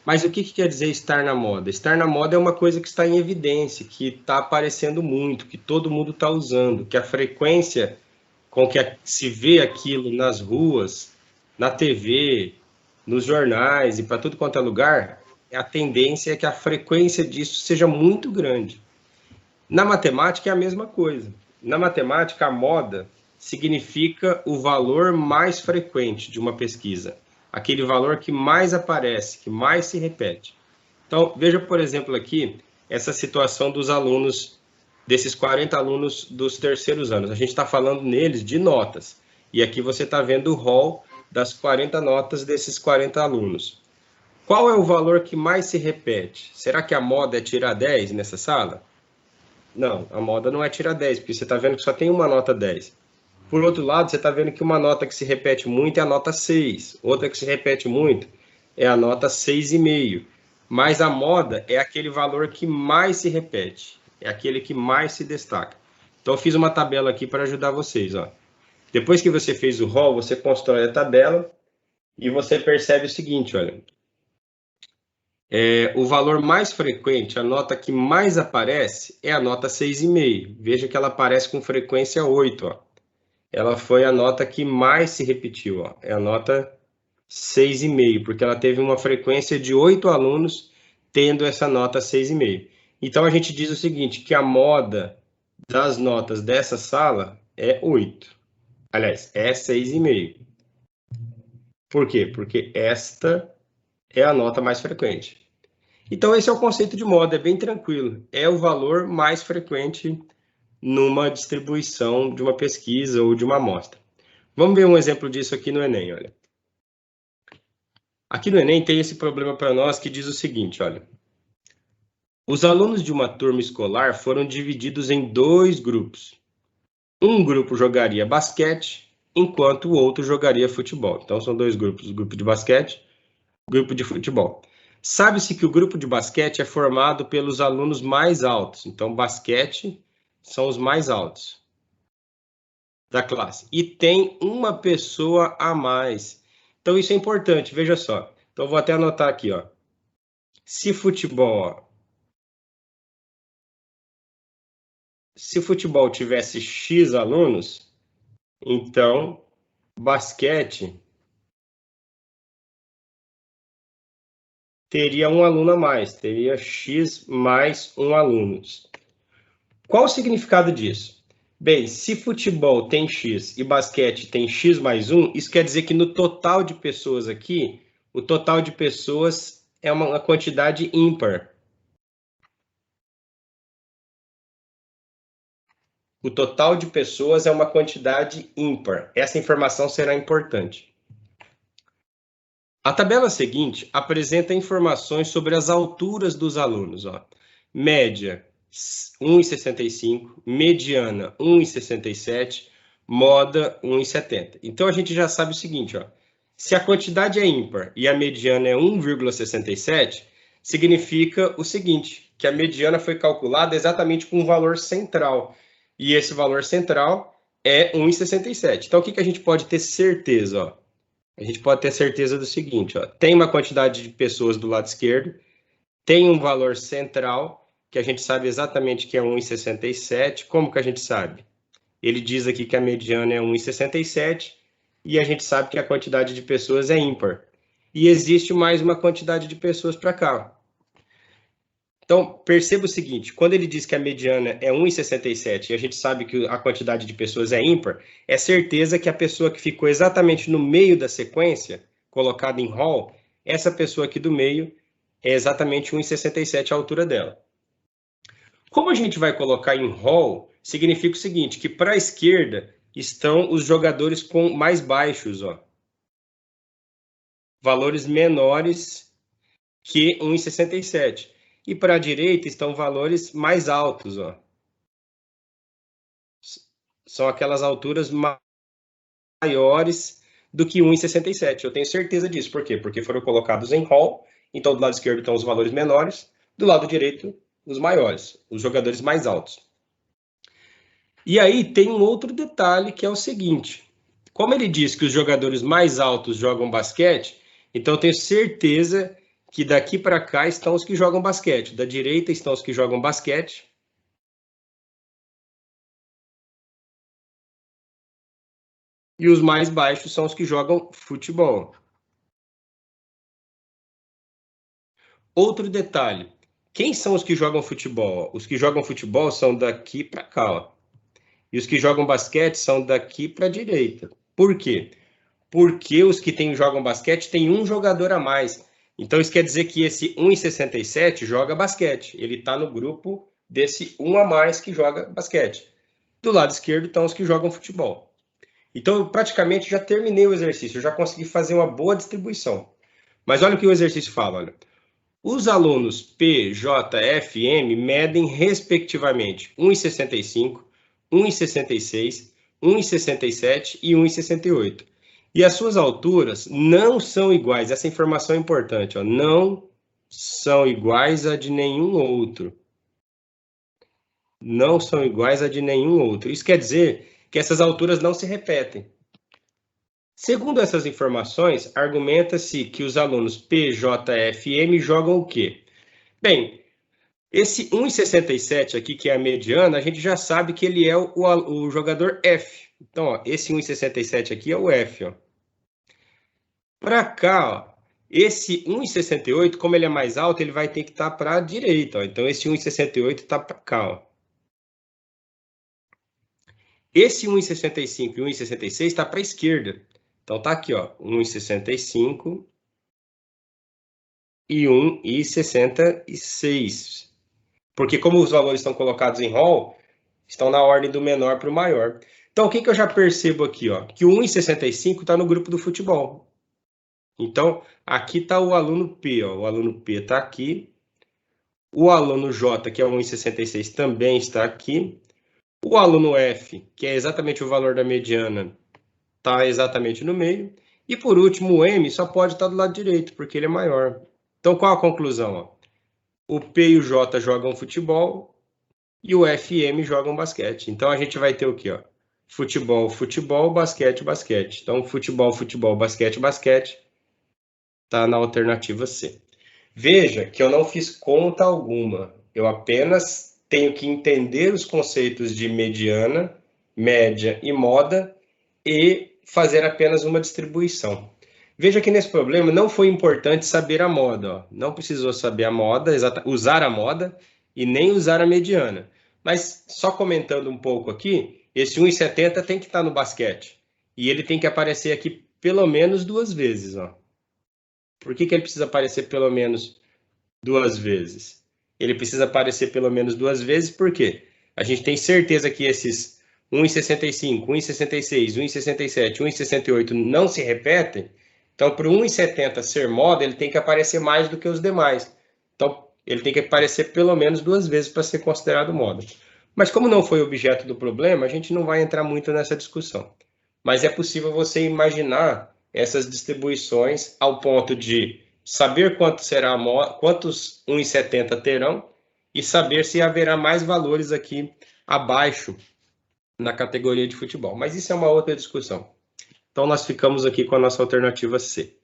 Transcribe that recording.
Mas o que quer dizer estar na moda? Estar na moda é uma coisa que está em evidência, que está aparecendo muito, que todo mundo está usando, que a frequência com que se vê aquilo nas ruas, na TV, nos jornais e para tudo quanto é lugar, a tendência é que a frequência disso seja muito grande. Na matemática é a mesma coisa. Na matemática, a moda significa o valor mais frequente de uma pesquisa, aquele valor que mais aparece, que mais se repete. Então, veja, por exemplo, aqui essa situação dos alunos, desses 40 alunos dos terceiros anos. A gente está falando neles de notas. E aqui você está vendo o rol das 40 notas desses 40 alunos. Qual é o valor que mais se repete? Será que a moda é tirar 10 nessa sala? Não, a moda não é tirar 10, porque você está vendo que só tem uma nota 10. Por outro lado, você está vendo que uma nota que se repete muito é a nota 6. Outra que se repete muito é a nota 6,5. Mas a moda é aquele valor que mais se repete. É aquele que mais se destaca. Então, eu fiz uma tabela aqui para ajudar vocês. Ó. Depois que você fez o rol, você constrói a tabela e você percebe o seguinte, olha. O valor mais frequente, a nota que mais aparece, é a nota 6,5. Veja que ela aparece com frequência 8. Ó. Ela foi a nota que mais se repetiu. Ó. É a nota 6,5, porque ela teve uma frequência de 8 alunos tendo essa nota 6,5. Então, a gente diz o seguinte, que a moda das notas dessa sala é 8. Aliás, é 6,5. Por quê? Porque esta é a nota mais frequente. Então, esse é o conceito de moda, é bem tranquilo. É o valor mais frequente numa distribuição de uma pesquisa ou de uma amostra. Vamos ver um exemplo disso aqui no Enem, olha. Aqui no Enem tem esse problema para nós que diz o seguinte, olha. Os alunos de uma turma escolar foram divididos em 2 grupos. Um grupo jogaria basquete, enquanto o outro jogaria futebol. Então, são 2 grupos, o grupo de basquete, grupo de futebol. Sabe-se que o grupo de basquete é formado pelos alunos mais altos. Então, basquete são os mais altos da classe. E tem uma pessoa a mais. Então, isso é importante, veja só. Então, eu vou até anotar aqui, ó. Se futebol tivesse X alunos, então basquete teria um aluno a mais, teria X mais um aluno. Qual o significado disso? Bem, se futebol tem X e basquete tem X mais 1, isso quer dizer que no total de pessoas aqui, o total de pessoas é uma quantidade ímpar. O total de pessoas é uma quantidade ímpar. Essa informação será importante. A tabela seguinte apresenta informações sobre as alturas dos alunos. Ó. Média 1,65, mediana 1,67, moda 1,70. Então, a gente já sabe o seguinte, ó. Se a quantidade é ímpar e a mediana é 1,67, significa o seguinte, que a mediana foi calculada exatamente com um valor central. E esse valor central é 1,67. Então, o que a gente pode ter certeza? Ó? A gente pode ter certeza do seguinte, ó, tem uma quantidade de pessoas do lado esquerdo, tem um valor central, que a gente sabe exatamente que é 1,67. Como que a gente sabe? Ele diz aqui que a mediana é 1,67 e a gente sabe que a quantidade de pessoas é ímpar. E existe mais uma quantidade de pessoas para cá. Então, perceba o seguinte, quando ele diz que a mediana é 1,67 e a gente sabe que a quantidade de pessoas é ímpar, é certeza que a pessoa que ficou exatamente no meio da sequência, colocada em rol, essa pessoa aqui do meio é exatamente 1,67 a altura dela. Como a gente vai colocar em rol, significa o seguinte, que para a esquerda estão os jogadores com mais baixos, ó. Valores menores que 1,67. E para a direita estão valores mais altos, ó. São aquelas alturas maiores do que 1,67. Eu tenho certeza disso. Por quê? Porque foram colocados em rol, então do lado esquerdo estão os valores menores, do lado direito os maiores, os jogadores mais altos. E aí tem um outro detalhe que é o seguinte, como ele diz que os jogadores mais altos jogam basquete, então eu tenho certeza que daqui para cá estão os que jogam basquete, da direita estão os que jogam basquete, e os mais baixos são os que jogam futebol. Outro detalhe, quem são os que jogam futebol? Os que jogam futebol são daqui para cá, ó. E os que jogam basquete são daqui para a direita. Por quê? Porque os que jogam basquete têm um jogador a mais. Então isso quer dizer que esse 1,67 joga basquete. Ele está no grupo desse 1 a mais que joga basquete. Do lado esquerdo estão os que jogam futebol. Então eu praticamente já terminei o exercício, eu já consegui fazer uma boa distribuição. Mas olha o que o exercício fala, olha. Os alunos P, J, F e M medem, respectivamente, 1,65, 1,66, 1,67 e 1,68. E as suas alturas não são iguais. Essa informação é importante, ó, não são iguais a de nenhum outro. Não são iguais a de nenhum outro. Isso quer dizer que essas alturas não se repetem. Segundo essas informações, argumenta-se que os alunos P, J, F e M jogam o quê? Bem, esse 1,67 aqui, que é a mediana, a gente já sabe que ele é o jogador F. Então, ó, esse 1,67 aqui é o F. Para cá, ó, esse 1,68, como ele é mais alto, ele vai ter que estar para a direita. Ó. Então, esse 1,68 está para cá. Ó. Esse 1,65 e 1,66 está para a esquerda. Então, está aqui, ó, 1,65 e 1,66. Porque como os valores estão colocados em rol, estão na ordem do menor para o maior. Então, o que eu já percebo aqui? Ó? Que o 1,65 está no grupo do futebol. Então, aqui está o aluno P. Ó. O aluno P está aqui. O aluno J, que é 1,66, também está aqui. O aluno F, que é exatamente o valor da mediana, está exatamente no meio. E, por último, o M só pode estar do lado direito, porque ele é maior. Então, qual a conclusão? Ó? O P e o J jogam futebol e o F e M jogam basquete. Então, a gente vai ter o quê? Ó? Futebol, futebol, basquete, basquete. Então, futebol, futebol, basquete, basquete está na alternativa C. Veja que eu não fiz conta alguma. Eu apenas tenho que entender os conceitos de mediana, média e moda e fazer apenas uma distribuição. Veja que nesse problema não foi importante saber a moda. Ó. Não precisou saber a moda, usar a moda e nem usar a mediana. Mas só comentando um pouco aqui, esse 1,70 tem que estar no basquete. E ele tem que aparecer aqui pelo menos 2 vezes. Ó. Por que ele precisa aparecer pelo menos 2 vezes? Ele precisa aparecer pelo menos 2 vezes porque a gente tem certeza que esses 1,65, 1,66, 1,67, 1,68 não se repetem. Então, para o 1,70 ser moda, ele tem que aparecer mais do que os demais. Então, ele tem que aparecer pelo menos 2 vezes para ser considerado moda. Mas como não foi objeto do problema, a gente não vai entrar muito nessa discussão. Mas é possível você imaginar essas distribuições ao ponto de saber quanto será a moda, quantos 1,70 terão e saber se haverá mais valores aqui abaixo na categoria de futebol. Mas isso é uma outra discussão. Então, nós ficamos aqui com a nossa alternativa C.